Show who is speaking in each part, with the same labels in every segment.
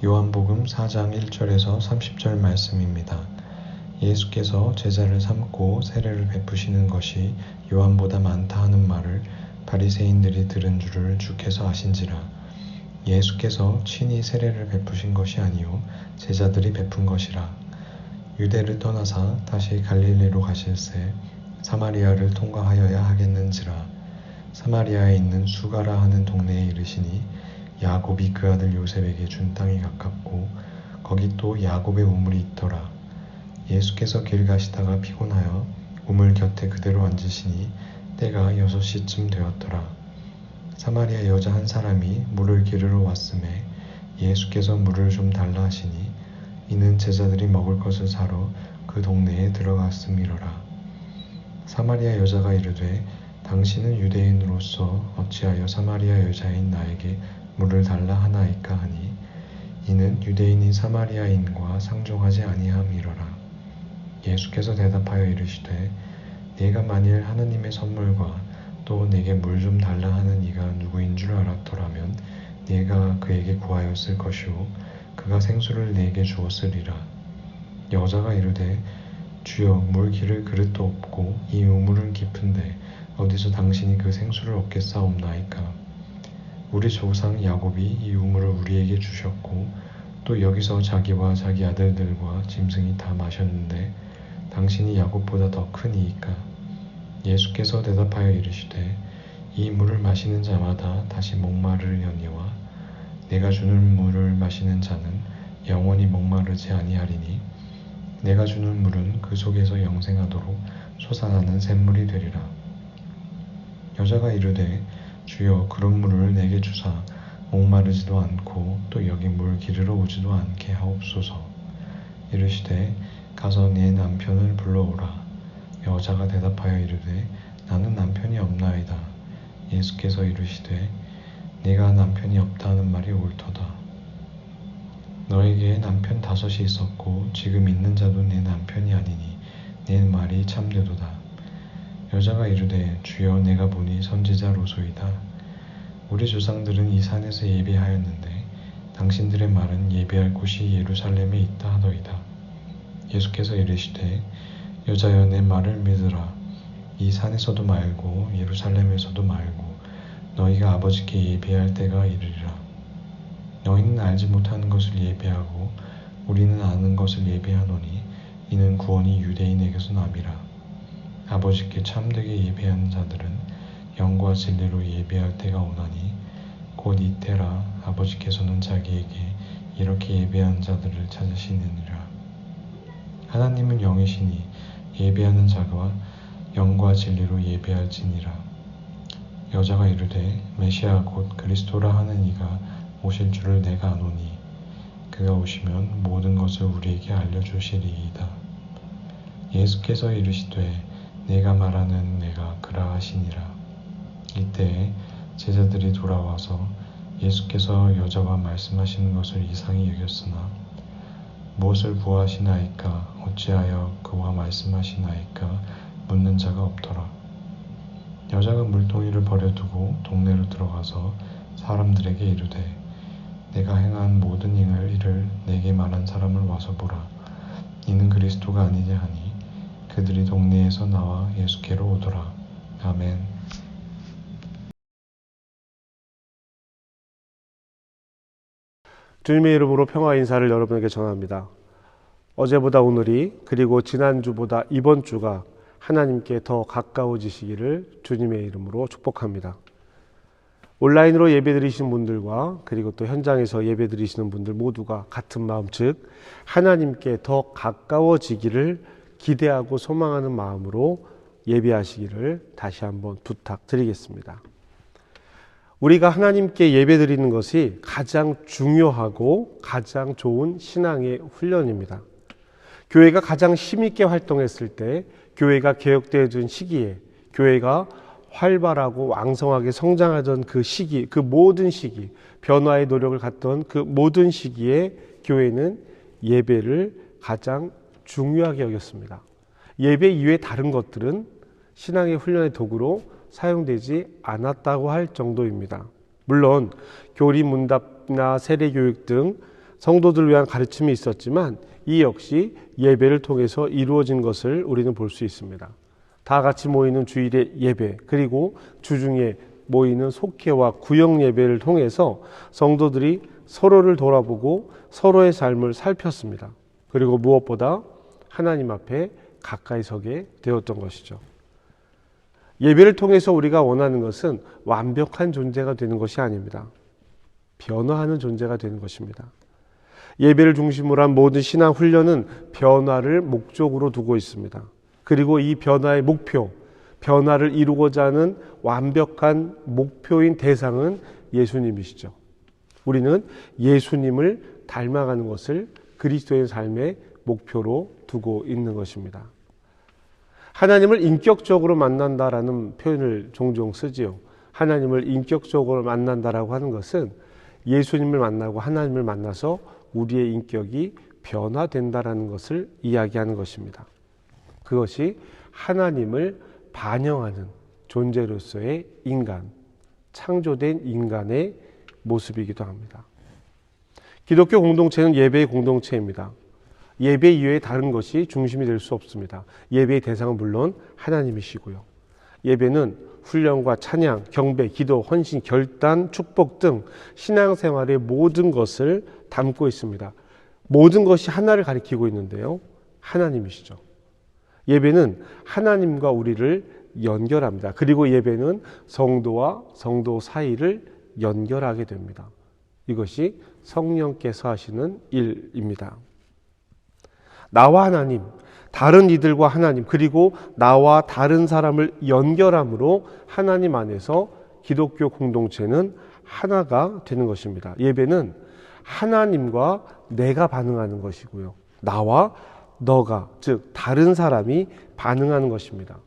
Speaker 1: 요한복음 4장 1절에서 30절 말씀입니다. 예수께서 제자를 삼고 세례를 베푸시는 것이 요한보다 많다 하는 말을 바리새인들이 들은 줄을 주께서 아신지라. 예수께서 친히 세례를 베푸신 것이 아니요 제자들이 베푼 것이라. 유대를 떠나사 다시 갈릴리로 가실새 사마리아를 통과하여야 하겠는지라. 사마리아에 있는 수가라 하는 동네에 이르시니 야곱이 그 아들 요셉에게 준 땅이 가깝고 거기 또 야곱의 우물이 있더라. 예수께서 길 가시다가 피곤하여 우물 곁에 그대로 앉으시니 때가 6시쯤 되었더라. 사마리아 여자 한 사람이 물을 기르러 왔음에 예수께서 물을 좀 달라 하시니 이는 제자들이 먹을 것을 사러 그 동네에 들어갔음이로라. 사마리아 여자가 이르되 당신은 유대인으로서 어찌하여 사마리아 여자인 나에게 물을 달라 하나이까 하니 이는 유대인이 사마리아인과 상종하지 아니함이로라. 예수께서 대답하여 이르시되 네가 만일 하나님의 선물과 또 내게 물 좀 달라 하는 이가 누구인 줄 알았더라면 네가 그에게 구하였을 것이요 그가 생수를 네게 주었으리라. 여자가 이르되 주여 물 기를 그릇도 없고 이 우물은 깊은데 어디서 당신이 그 생수를 얻겠사옵나이까. 우리 조상 야곱이 이 우물을 우리에게 주셨고 또 여기서 자기와 자기 아들들과 짐승이 다 마셨는데 당신이 야곱보다 더 큰 이이까. 예수께서 대답하여 이르시되 이 물을 마시는 자마다 다시 목마르려니와 내가 주는 물을 마시는 자는 영원히 목마르지 아니하리니 내가 주는 물은 그 속에서 영생하도록 솟아나는 샘물이 되리라. 여자가 이르되 주여 그런 물을 내게 주사 목마르지도 않고 또 여기 물 기르러 오지도 않게 하옵소서. 이르시되 가서 네 남편을 불러오라. 여자가 대답하여 이르되 나는 남편이 없나이다. 예수께서 이르시되 네가 남편이 없다는 말이 옳도다. 너에게 남편 5이 있었고 지금 있는 자도 네 남편이 아니니 네 말이 참되도다. 여자가 이르되 주여 내가 보니 선지자로소이다. 우리 조상들은 이 산에서 예배하였는데 당신들의 말은 예배할 곳이 예루살렘에 있다 하더이다. 예수께서 이르시되 여자여 내 말을 믿으라. 이 산에서도 말고 예루살렘에서도 말고 너희가 아버지께 예배할 때가 이르리라. 너희는 알지 못하는 것을 예배하고 우리는 아는 것을 예배하노니 이는 구원이 유대인에게서 남이라. 아버지께 참되게 예배하는 자들은 영과 진리로 예배할 때가 오나니 곧 이때라. 아버지께서는 자기에게 이렇게 예배하는 자들을 찾으시느니라. 하나님은 영이시니 예배하는 자가 영과 진리로 예배할지니라. 여자가 이르되 메시아 곧 그리스도라 하는 이가 오실 줄을 내가 아노니 그가 오시면 모든 것을 우리에게 알려주시리이다. 예수께서 이르시되 내가 말하는 내가 그라 하시니라. 이때에 제자들이 돌아와서 예수께서 여자와 말씀하시는 것을 이상히 여겼으나 무엇을 구하시나이까 어찌하여 그와 말씀하시나이까 묻는 자가 없더라. 여자가 물동이를 버려두고 동네로 들어가서 사람들에게 이르되 내가 행한 모든 일을 내게 말한 사람을 와서 보라. 이는 그리스도가 아니냐 하니 그들이 동네에서 나와 예수께로 오더라. 아멘.
Speaker 2: 주님의 이름으로 평화 인사를 여러분에게 전합니다. 어제보다 오늘이 그리고 지난주보다 이번 주가 하나님께 더 가까워지시기를 주님의 이름으로 축복합니다. 온라인으로 예배드리시는 분들과 그리고 또 현장에서 예배드리시는 분들 모두가 같은 마음 즉 하나님께 더 가까워지기를 기대하고 소망하는 마음으로 예배하시기를 다시 한번 부탁드리겠습니다. 우리가 하나님께 예배드리는 것이 가장 중요하고 가장 좋은 신앙의 훈련입니다. 교회가 가장 힘있게 활동했을 때, 교회가 개혁되어진 시기에, 교회가 활발하고 왕성하게 성장하던 그 시기, 그 모든 시기, 변화의 노력을 갖던 그 모든 시기에 교회는 예배를 가장 중요하게 여겼습니다. 예배 이외의 다른 것들은 신앙의 훈련의 도구로 사용되지 않았다고 할 정도입니다. 물론 교리 문답이나 세례교육 등 성도들을 위한 가르침이 있었지만 이 역시 예배를 통해서 이루어진 것을 우리는 볼 수 있습니다. 다 같이 모이는 주일의 예배, 그리고 주중에 모이는 속회와 구역 예배를 통해서 성도들이 서로를 돌아보고 서로의 삶을 살폈습니다. 그리고 무엇보다 하나님 앞에 가까이 서게 되었던 것이죠. 예배를 통해서 우리가 원하는 것은 완벽한 존재가 되는 것이 아닙니다. 변화하는 존재가 되는 것입니다. 예배를 중심으로 한 모든 신앙 훈련은 변화를 목적으로 두고 있습니다. 그리고 이 변화의 목표, 변화를 이루고자 하는 완벽한 목표인 대상은 예수님이시죠. 우리는 예수님을 닮아가는 것을 그리스도의 삶의 목표로 두고 있는 것입니다. 하나님을 인격적으로 만난다라는 표현을 종종 쓰지요. 하나님을 인격적으로 만난다라고 하는 것은 예수님을 만나고 하나님을 만나서 우리의 인격이 변화된다라는 것을 이야기하는 것입니다. 그것이 하나님을 반영하는 존재로서의 인간, 창조된 인간의 모습이기도 합니다. 기독교 공동체는 예배의 공동체입니다. 예배 이외에 다른 것이 중심이 될 수 없습니다. 예배의 대상은 물론 하나님이시고요. 예배는 훈련과 찬양, 경배, 기도, 헌신, 결단, 축복 등 신앙생활의 모든 것을 담고 있습니다. 모든 것이 하나를 가리키고 있는데요. 하나님이시죠. 예배는 하나님과 우리를 연결합니다. 그리고 예배는 성도와 성도 사이를 연결하게 됩니다. 이것이 성령께서 하시는 일입니다. 나와 하나님, 다른 이들과 하나님, 그리고 나와 다른 사람을 연결함으로 하나님 안에서 기독교 공동체는 하나가 되는 것입니다. 예배는 하나님과 내가 반응하는 것이고요. 나와 너가, 즉 다른 사람이 반응하는 것입니다.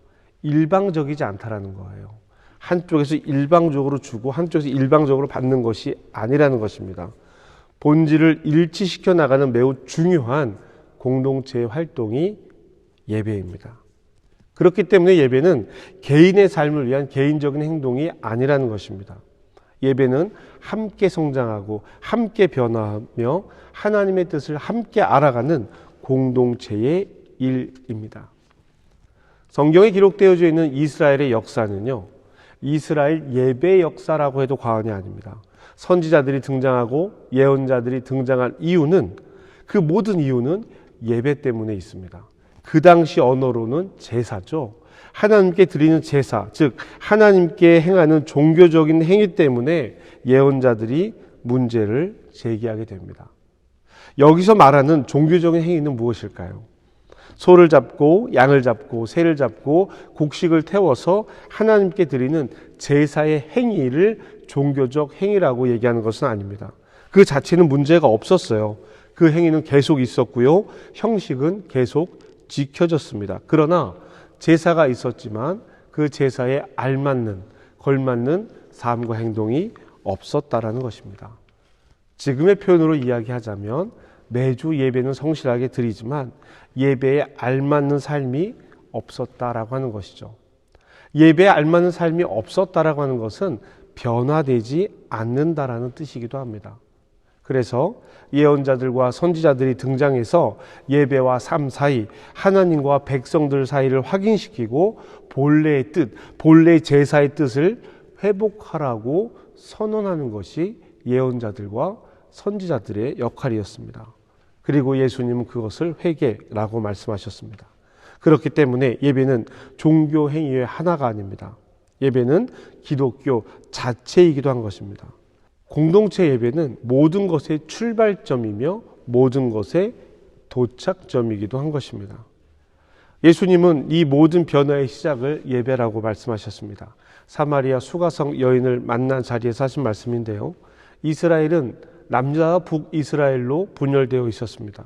Speaker 2: 일방적이지 않다라는 거예요. 한쪽에서 일방적으로 주고 한쪽에서 일방적으로 받는 것이 아니라는 것입니다. 본질을 일치시켜 나가는 매우 중요한 공동체의 활동이 예배입니다. 그렇기 때문에 예배는 개인의 삶을 위한 개인적인 행동이 아니라는 것입니다. 예배는 함께 성장하고 함께 변화하며 하나님의 뜻을 함께 알아가는 공동체의 일입니다. 성경에 기록되어져 있는 이스라엘의 역사는요, 이스라엘 예배 역사라고 해도 과언이 아닙니다. 선지자들이 등장하고 예언자들이 등장한 이유는, 그 모든 이유는 예배 때문에 있습니다. 그 당시 언어로는 제사죠. 하나님께 드리는 제사, 즉 하나님께 행하는 종교적인 행위 때문에 예언자들이 문제를 제기하게 됩니다. 여기서 말하는 종교적인 행위는 무엇일까요? 소를 잡고 양을 잡고 새를 잡고 곡식을 태워서 하나님께 드리는 제사의 행위를 종교적 행위라고 얘기하는 것은 아닙니다. 그 자체는 문제가 없었어요. 그 행위는 계속 있었고요. 형식은 계속 지켜졌습니다. 그러나 제사가 있었지만 그 제사에 알맞는, 걸맞는 삶과 행동이 없었다라는 것입니다. 지금의 표현으로 이야기하자면 매주 예배는 성실하게 드리지만 예배에 알맞는 삶이 없었다라고 하는 것이죠. 예배에 알맞는 삶이 없었다라고 하는 것은 변화되지 않는다라는 뜻이기도 합니다. 그래서 예언자들과 선지자들이 등장해서 예배와 삶 사이, 하나님과 백성들 사이를 확인시키고 본래의 뜻, 본래 제사의 뜻을 회복하라고 선언하는 것이 예언자들과 선지자들의 역할이었습니다. 그리고 예수님은 그것을 회개라고 말씀하셨습니다. 그렇기 때문에 예배는 종교 행위의 하나가 아닙니다. 예배는 기독교 자체이기도 한 것입니다. 공동체 예배는 모든 것의 출발점이며 모든 것의 도착점이기도 한 것입니다. 예수님은 이 모든 변화의 시작을 예배라고 말씀하셨습니다. 사마리아 수가성 여인을 만난 자리에서 하신 말씀인데요. 이스라엘은 남유다와 북이스라엘로 분열되어 있었습니다.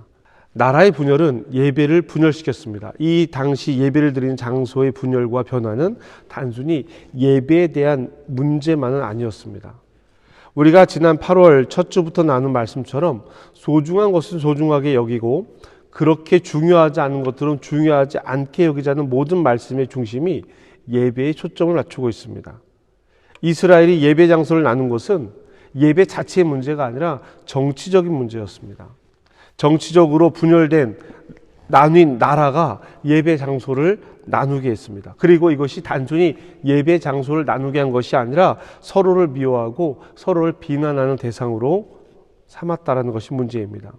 Speaker 2: 나라의 분열은 예배를 분열시켰습니다. 이 당시 예배를 드리는 장소의 분열과 변화는 단순히 예배에 대한 문제만은 아니었습니다. 우리가 지난 8월 첫 주부터 나눈 말씀처럼 소중한 것은 소중하게 여기고 그렇게 중요하지 않은 것들은 중요하지 않게 여기자는 모든 말씀의 중심이 예배에 초점을 맞추고 있습니다. 이스라엘이 예배 장소를 나눈 것은 예배 자체의 문제가 아니라 정치적인 문제였습니다. 정치적으로 분열된 나뉜 나라가 예배 장소를 나누게 했습니다. 그리고 이것이 단순히 예배 장소를 나누게 한 것이 아니라 서로를 미워하고 서로를 비난하는 대상으로 삼았다라는 것이 문제입니다.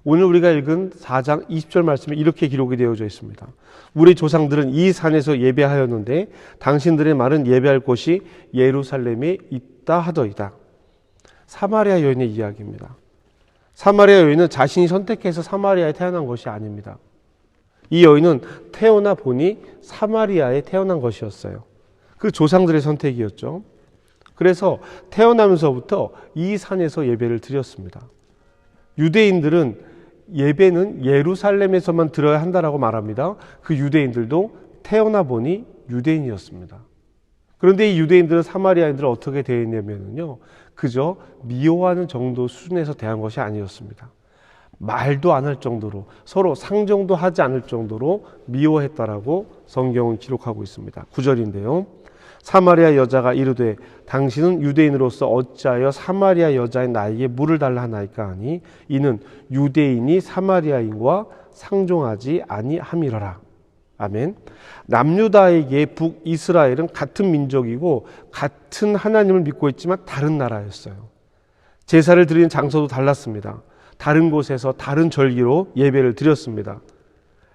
Speaker 2: 오늘 우리가 읽은 4장 20절 말씀에 이렇게 기록이 되어져 있습니다. 우리 조상들은 이 산에서 예배하였는데 당신들의 말은 예배할 곳이 예루살렘에 있다 하더이다. 사마리아 여인의 이야기입니다. 사마리아 여인은 자신이 선택해서 사마리아에 태어난 것이 아닙니다. 이 여인은 태어나 보니 사마리아에 태어난 것이었어요. 그 조상들의 선택이었죠. 그래서 태어나면서부터 이 산에서 예배를 드렸습니다. 유대인들은 예배는 예루살렘에서만 드려야 한다라고 말합니다. 그 유대인들도 태어나 보니 유대인이었습니다. 그런데 이 유대인들은 사마리아인들을 어떻게 대했냐면요, 그저 미워하는 정도 수준에서 대한 것이 아니었습니다. 말도 안 할 정도로, 서로 상종도 하지 않을 정도로 미워했다라고 성경은 기록하고 있습니다. 9절인데요. 사마리아 여자가 이르되 당신은 유대인으로서 어찌하여 사마리아 여자인 나에게 물을 달라 하나이까 하니 이는 유대인이 사마리아인과 상종하지 아니함이러라. 아멘. 남유다에게 북이스라엘은 같은 민족이고 같은 하나님을 믿고 있지만 다른 나라였어요. 제사를 드리는 장소도 달랐습니다. 다른 곳에서 다른 절기로 예배를 드렸습니다.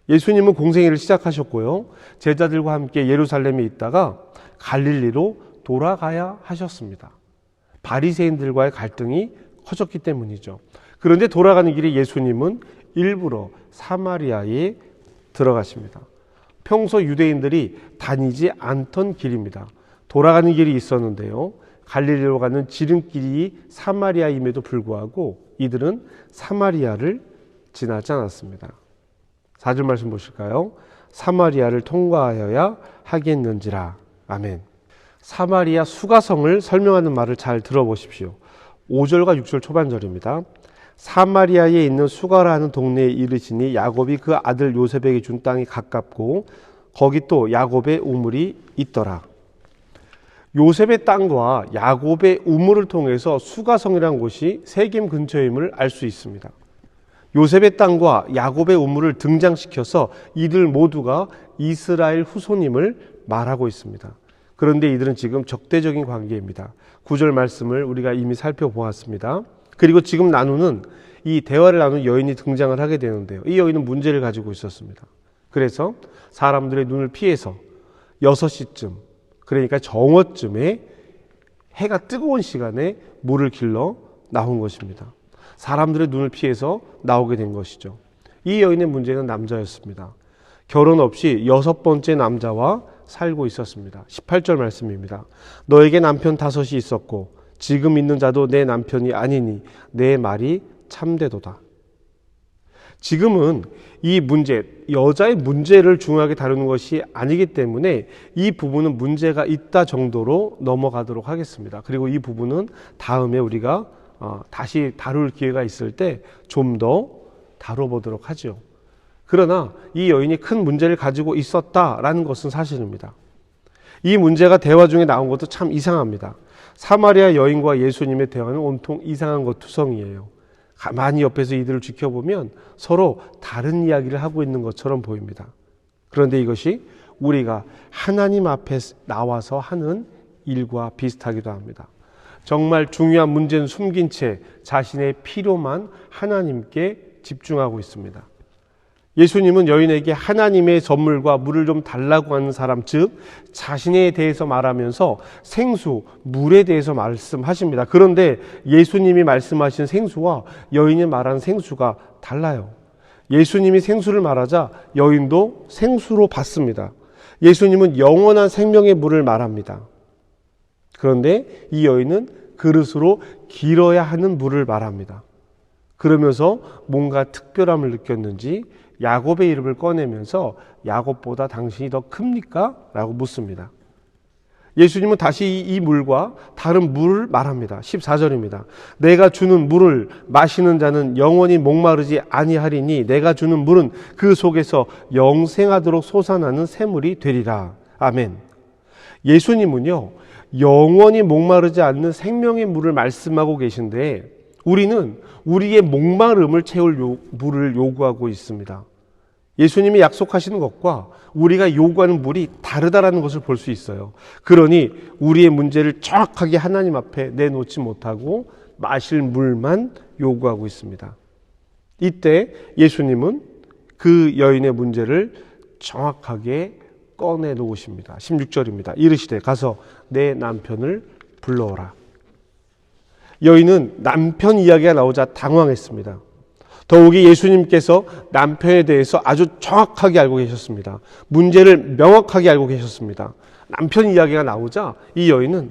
Speaker 2: 예수님은 공생애를 시작하셨고요, 제자들과 함께 예루살렘에 있다가 갈릴리로 돌아가야 하셨습니다. 바리새인들과의 갈등이 커졌기 때문이죠. 그런데 돌아가는 길에 예수님은 일부러 사마리아에 들어가십니다. 평소 유대인들이 다니지 않던 길입니다. 돌아가는 길이 있었는데요, 갈릴리로 가는 지름길이 사마리아임에도 불구하고 이들은 사마리아를 지나지 않았습니다. 4절 말씀 보실까요? 사마리아를 통과하여야 하겠는지라. 아멘. 사마리아 수가성을 설명하는 말을 잘 들어보십시오. 5절과 6절 초반절입니다. 사마리아에 있는 수가라는 동네에 이르시니 야곱이 그 아들 요셉에게 준 땅이 가깝고 거기 또 야곱의 우물이 있더라. 요셉의 땅과 야곱의 우물을 통해서 수가성이라는 곳이 세겜 근처임을 알 수 있습니다. 요셉의 땅과 야곱의 우물을 등장시켜서 이들 모두가 이스라엘 후손임을 말하고 있습니다. 그런데 이들은 지금 적대적인 관계입니다. 9절 말씀을 우리가 이미 살펴보았습니다. 그리고 지금 이 대화를 나누는 여인이 등장을 하게 되는데요, 이 여인은 문제를 가지고 있었습니다. 그래서 사람들의 눈을 피해서 6시쯤, 그러니까 정오쯤에 해가 뜨거운 시간에 물을 길러 나온 것입니다. 사람들의 눈을 피해서 나오게 된 것이죠. 이 여인의 문제는 남자였습니다. 결혼 없이 6번째 남자와 살고 있었습니다. 18절 말씀입니다. 너에게 남편 5이 있었고 지금 있는 자도 내 남편이 아니니 내 말이 참되도다. 지금은 이 문제, 여자의 문제를 중요하게 다루는 것이 아니기 때문에 이 부분은 문제가 있다 정도로 넘어가도록 하겠습니다. 그리고 이 부분은 다음에 우리가 다시 다룰 기회가 있을 때 좀 더 다뤄보도록 하죠. 그러나 이 여인이 큰 문제를 가지고 있었다라는 것은 사실입니다. 이 문제가 대화 중에 나온 것도 참 이상합니다. 사마리아 여인과 예수님의 대화는 온통 이상한 것 투성이에요. 가만히 옆에서 이들을 지켜보면 서로 다른 이야기를 하고 있는 것처럼 보입니다. 그런데 이것이 우리가 하나님 앞에 나와서 하는 일과 비슷하기도 합니다. 정말 중요한 문제는 숨긴 채 자신의 필요만 하나님께 집중하고 있습니다. 예수님은 여인에게 하나님의 선물과 물을 좀 달라고 하는 사람, 즉 자신에 대해서 말하면서 생수, 물에 대해서 말씀하십니다. 그런데 예수님이 말씀하신 생수와 여인이 말하는 생수가 달라요. 예수님이 생수를 말하자 여인도 생수로 받습니다. 예수님은 영원한 생명의 물을 말합니다. 그런데 이 여인은 그릇으로 길어야 하는 물을 말합니다. 그러면서 뭔가 특별함을 느꼈는지 야곱의 이름을 꺼내면서 야곱보다 당신이 더 큽니까? 라고 묻습니다. 예수님은 다시 이 물과 다른 물을 말합니다. 14절입니다. 내가 주는 물을 마시는 자는 영원히 목마르지 아니하리니 내가 주는 물은 그 속에서 영생하도록 솟아나는 샘물이 되리라. 아멘. 예수님은요, 영원히 목마르지 않는 생명의 물을 말씀하고 계신데 우리는 우리의 목마름을 채울 물을 요구하고 있습니다. 예수님이 약속하시는 것과 우리가 요구하는 물이 다르다라는 것을 볼 수 있어요. 그러니 우리의 문제를 정확하게 하나님 앞에 내놓지 못하고 마실 물만 요구하고 있습니다. 이때 예수님은 그 여인의 문제를 정확하게 꺼내 놓으십니다. 16절입니다. 이르시되 가서 내 남편을 불러오라. 여인은 남편 이야기가 나오자 당황했습니다. 더욱이 예수님께서 남편에 대해서 아주 정확하게 알고 계셨습니다. 문제를 명확하게 알고 계셨습니다. 남편 이야기가 나오자 이 여인은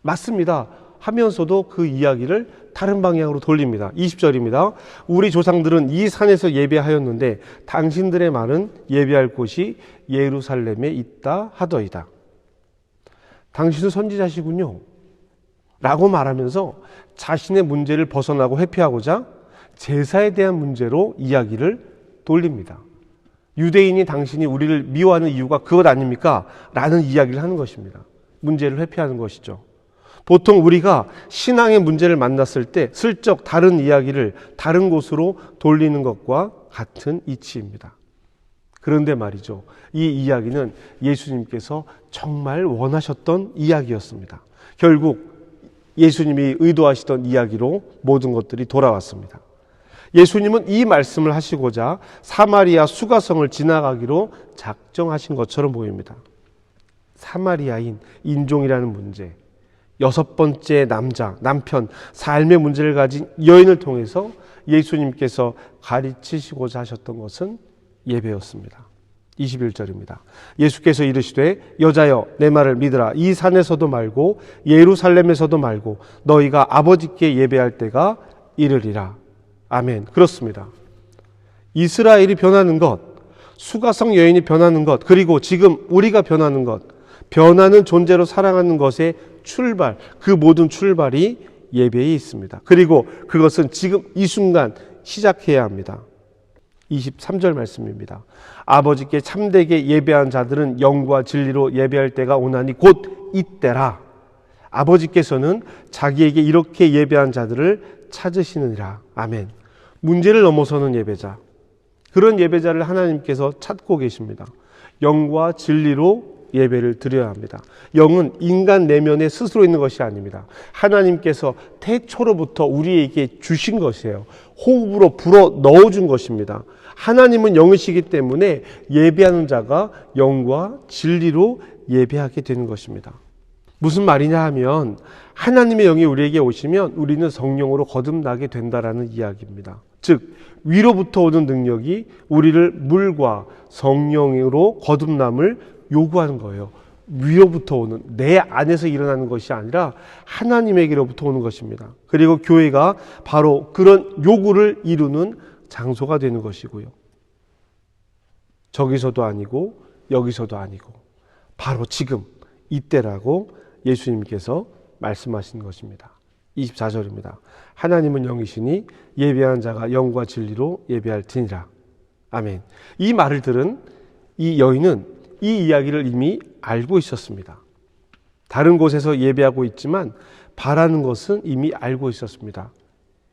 Speaker 2: 맞습니다 하면서도 그 이야기를 다른 방향으로 돌립니다. 20절입니다. 우리 조상들은 이 산에서 예배하였는데 당신들의 말은 예배할 곳이 예루살렘에 있다 하더이다. 당신은 선지자시군요 라고 말하면서 자신의 문제를 벗어나고 회피하고자 제사에 대한 문제로 이야기를 돌립니다. 유대인이 당신이 우리를 미워하는 이유가 그것 아닙니까? 라는 이야기를 하는 것입니다. 문제를 회피하는 것이죠. 보통 우리가 신앙의 문제를 만났을 때 슬쩍 다른 이야기를 다른 곳으로 돌리는 것과 같은 이치입니다. 그런데 말이죠. 이 이야기는 예수님께서 정말 원하셨던 이야기였습니다. 결국 예수님이 의도하시던 이야기로 모든 것들이 돌아왔습니다. 예수님은 이 말씀을 하시고자 사마리아 수가성을 지나가기로 작정하신 것처럼 보입니다. 사마리아인 인종이라는 문제, 6번째 남편, 삶의 문제를 가진 여인을 통해서 예수님께서 가르치시고자 하셨던 것은 예배였습니다. 21절입니다. 예수께서 이르시되 여자여 내 말을 믿으라. 이 산에서도 말고 예루살렘에서도 말고 너희가 아버지께 예배할 때가 이르리라. 아멘. 그렇습니다. 이스라엘이 변하는 것, 수가성 여인이 변하는 것, 그리고 지금 우리가 변하는 것, 변하는 존재로 살아가는 것의 출발, 그 모든 출발이 예배에 있습니다. 그리고 그것은 지금 이 순간 시작해야 합니다. 23절 말씀입니다. 아버지께 참되게 예배한 자들은 영과 진리로 예배할 때가 오나니 곧 이때라. 아버지께서는 자기에게 이렇게 예배한 자들을 찾으시느니라. 아멘. 문제를 넘어서는 예배자, 그런 예배자를 하나님께서 찾고 계십니다. 영과 진리로 예배를 드려야 합니다. 영은 인간 내면에 스스로 있는 것이 아닙니다. 하나님께서 태초로부터 우리에게 주신 것이에요. 호흡으로 불어 넣어준 것입니다. 하나님은 영이시기 때문에 예배하는 자가 영과 진리로 예배하게 되는 것입니다. 무슨 말이냐 하면 하나님의 영이 우리에게 오시면 우리는 성령으로 거듭나게 된다라는 이야기입니다. 즉 위로부터 오는 능력이 우리를 물과 성령으로 거듭남을 요구하는 거예요. 위로부터 오는, 내 안에서 일어나는 것이 아니라 하나님에게로부터 오는 것입니다. 그리고 교회가 바로 그런 요구를 이루는 장소가 되는 것이고요. 저기서도 아니고 여기서도 아니고 바로 지금 이때라고 예수님께서 말씀하신 것입니다. 24절입니다. 하나님은 영이시니 예배하는 자가 영과 진리로 예배할지니라. 아멘. 이 말을 들은 이 여인은 이 이야기를 이미 알고 있었습니다. 다른 곳에서 예배하고 있지만 바라는 것은 이미 알고 있었습니다.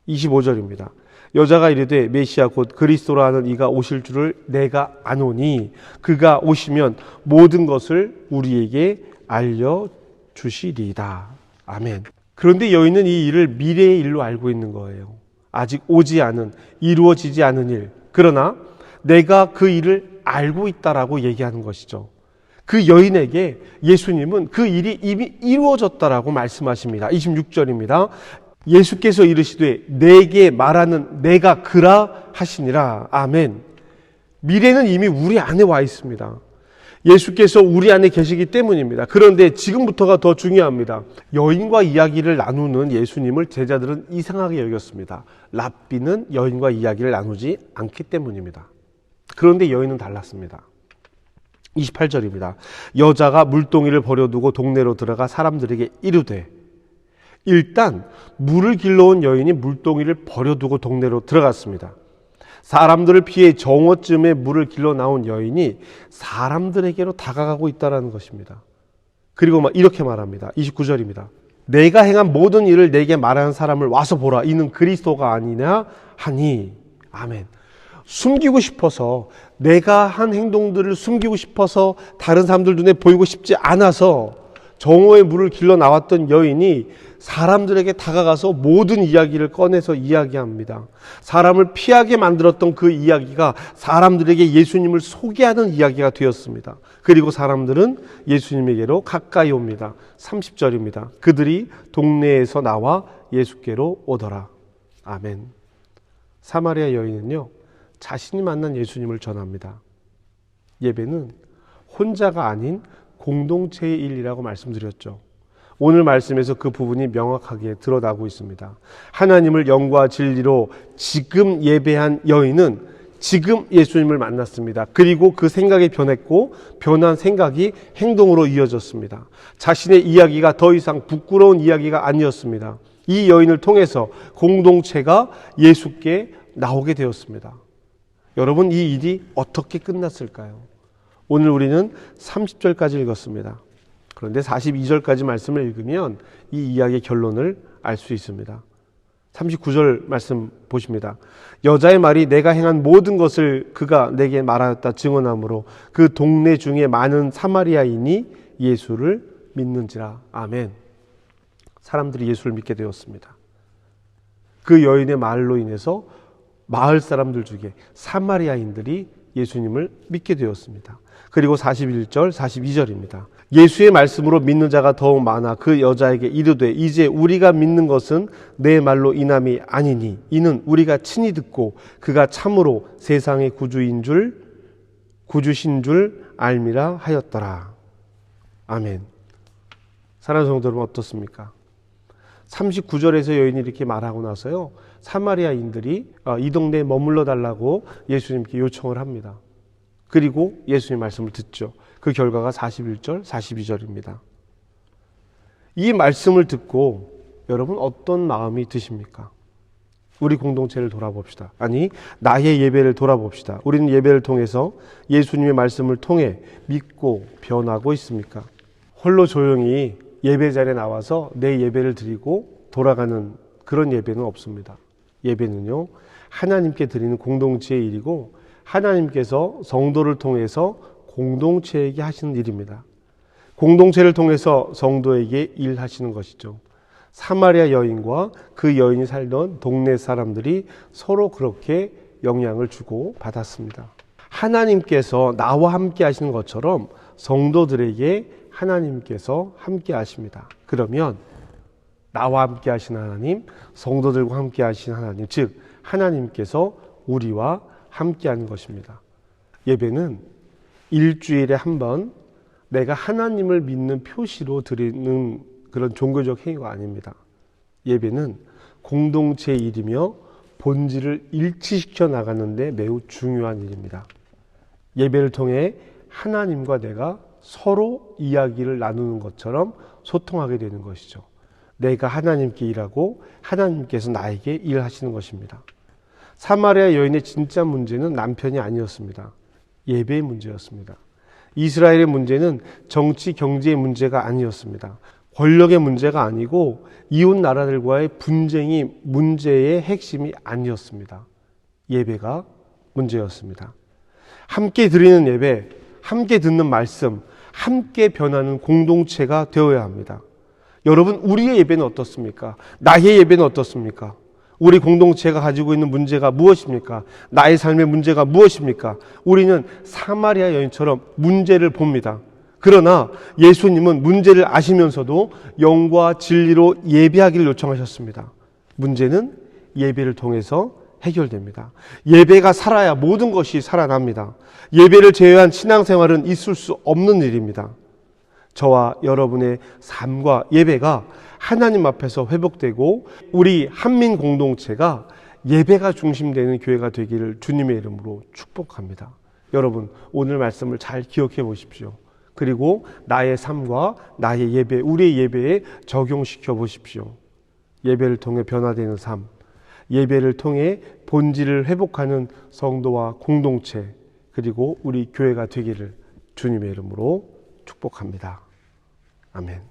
Speaker 2: 25절입니다. 여자가 이르되 메시아 곧 그리스도라 하는 이가 오실 줄을 내가 아노니 그가 오시면 모든 것을 우리에게 알려주시리이다. 아멘. 그런데 여인은 이 일을 미래의 일로 알고 있는 거예요. 아직 오지 않은, 이루어지지 않은 일. 그러나 내가 그 일을 알고 있다라고 얘기하는 것이죠. 그 여인에게 예수님은 그 일이 이미 이루어졌다라고 말씀하십니다. 26절입니다. 예수께서 이르시되 내게 말하는 내가 그라 하시니라. 아멘. 미래는 이미 우리 안에 와 있습니다. 예수께서 우리 안에 계시기 때문입니다. 그런데 지금부터가 더 중요합니다. 여인과 이야기를 나누는 예수님을 제자들은 이상하게 여겼습니다. 랍비는 여인과 이야기를 나누지 않기 때문입니다. 그런데 여인은 달랐습니다. 28절입니다. 여자가 물동이를 버려두고 동네로 들어가 사람들에게 이르되, 일단 물을 길러온 여인이 물동이를 버려두고 동네로 들어갔습니다. 사람들을 피해 정오쯤에 물을 길러 나온 여인이 사람들에게로 다가가고 있다는 것입니다. 그리고 막 이렇게 말합니다. 29절입니다. 내가 행한 모든 일을 내게 말하는 사람을 와서 보라. 이는 그리스도가 아니냐 하니. 아멘. 숨기고 싶어서, 내가 한 행동들을 숨기고 싶어서 다른 사람들 눈에 보이고 싶지 않아서 정오의 물을 길러 나왔던 여인이 사람들에게 다가가서 모든 이야기를 꺼내서 이야기합니다. 사람을 피하게 만들었던 그 이야기가 사람들에게 예수님을 소개하는 이야기가 되었습니다. 그리고 사람들은 예수님에게로 가까이 옵니다. 30절입니다. 그들이 동네에서 나와 예수께로 오더라. 아멘. 사마리아 여인은요, 자신이 만난 예수님을 전합니다. 예배는 혼자가 아닌 공동체의 일이라고 말씀드렸죠. 오늘 말씀에서 그 부분이 명확하게 드러나고 있습니다. 하나님을 영과 진리로 지금 예배한 여인은 지금 예수님을 만났습니다. 그리고 그 생각이 변했고, 변한 생각이 행동으로 이어졌습니다. 자신의 이야기가 더 이상 부끄러운 이야기가 아니었습니다. 이 여인을 통해서 공동체가 예수께 나오게 되었습니다. 여러분, 이 일이 어떻게 끝났을까요? 오늘 우리는 30절까지 읽었습니다. 그런데 42절까지 말씀을 읽으면 이 이야기의 결론을 알 수 있습니다. 39절 말씀 보십니다. 여자의 말이 내가 행한 모든 것을 그가 내게 말하였다 증언하므로 그 동네 중에 많은 사마리아인이 예수를 믿는지라. 아멘. 사람들이 예수를 믿게 되었습니다. 그 여인의 말로 인해서 마을 사람들 중에 사마리아인들이 예수님을 믿게 되었습니다. 그리고 41절, 42절입니다. 예수의 말씀으로 믿는 자가 더욱 많아 그 여자에게 이르되 이제 우리가 믿는 것은 내 말로 인함이 아니니 이는 우리가 친히 듣고 그가 참으로 세상의 구주신 줄 알미라 하였더라. 아멘. 사랑하는 성도 여러분, 어떻습니까? 39절에서 여인이 이렇게 말하고 나서요, 사마리아인들이 이 동네에 머물러 달라고 예수님께 요청을 합니다. 그리고 예수님 말씀을 듣죠. 그 결과가 41절, 42절입니다. 이 말씀을 듣고 여러분 어떤 마음이 드십니까? 우리 공동체를 돌아봅시다. 아니, 나의 예배를 돌아봅시다. 우리는 예배를 통해서 예수님의 말씀을 통해 믿고 변하고 있습니까? 홀로 조용히 예배 자리에 나와서 내 예배를 드리고 돌아가는 그런 예배는 없습니다. 예배는요, 하나님께 드리는 공동체의 일이고 하나님께서 성도를 통해서 공동체에게 하시는 일입니다. 공동체를 통해서 성도에게 일하시는 것이죠. 사마리아 여인과 그 여인이 살던 동네 사람들이 서로 그렇게 영향을 주고 받았습니다. 하나님께서 나와 함께 하시는 것처럼 성도들에게 하나님께서 함께 하십니다. 그러면 나와 함께 하신 하나님, 성도들과 함께 하신 하나님, 즉 하나님께서 우리와 함께 하는 것입니다. 예배는 일주일에 한 번 내가 하나님을 믿는 표시로 드리는 그런 종교적 행위가 아닙니다. 예배는 공동체의 일이며 본질을 일치시켜 나가는 데 매우 중요한 일입니다. 예배를 통해 하나님과 내가 서로 이야기를 나누는 것처럼 소통하게 되는 것이죠. 내가 하나님께 일하고 하나님께서 나에게 일하시는 것입니다. 사마리아 여인의 진짜 문제는 남편이 아니었습니다. 예배의 문제였습니다. 이스라엘의 문제는 정치, 경제의 문제가 아니었습니다. 권력의 문제가 아니고 이웃 나라들과의 분쟁이 문제의 핵심이 아니었습니다. 예배가 문제였습니다. 함께 드리는 예배, 함께 듣는 말씀, 함께 변하는 공동체가 되어야 합니다. 여러분, 우리의 예배는 어떻습니까? 나의 예배는 어떻습니까? 우리 공동체가 가지고 있는 문제가 무엇입니까? 나의 삶의 문제가 무엇입니까? 우리는 사마리아 여인처럼 문제를 봅니다. 그러나 예수님은 문제를 아시면서도 영과 진리로 예배하기를 요청하셨습니다. 문제는 예배를 통해서 해결됩니다. 예배가 살아야 모든 것이 살아납니다. 예배를 제외한 신앙생활은 있을 수 없는 일입니다. 저와 여러분의 삶과 예배가 하나님 앞에서 회복되고 우리 한민 공동체가 예배가 중심되는 교회가 되기를 주님의 이름으로 축복합니다. 여러분, 오늘 말씀을 잘 기억해 보십시오. 그리고 나의 삶과 나의 예배, 우리의 예배에 적용시켜 보십시오. 예배를 통해 변화되는 삶, 예배를 통해 본질을 회복하는 성도와 공동체, 그리고 우리 교회가 되기를 주님의 이름으로 축복합니다. 아멘.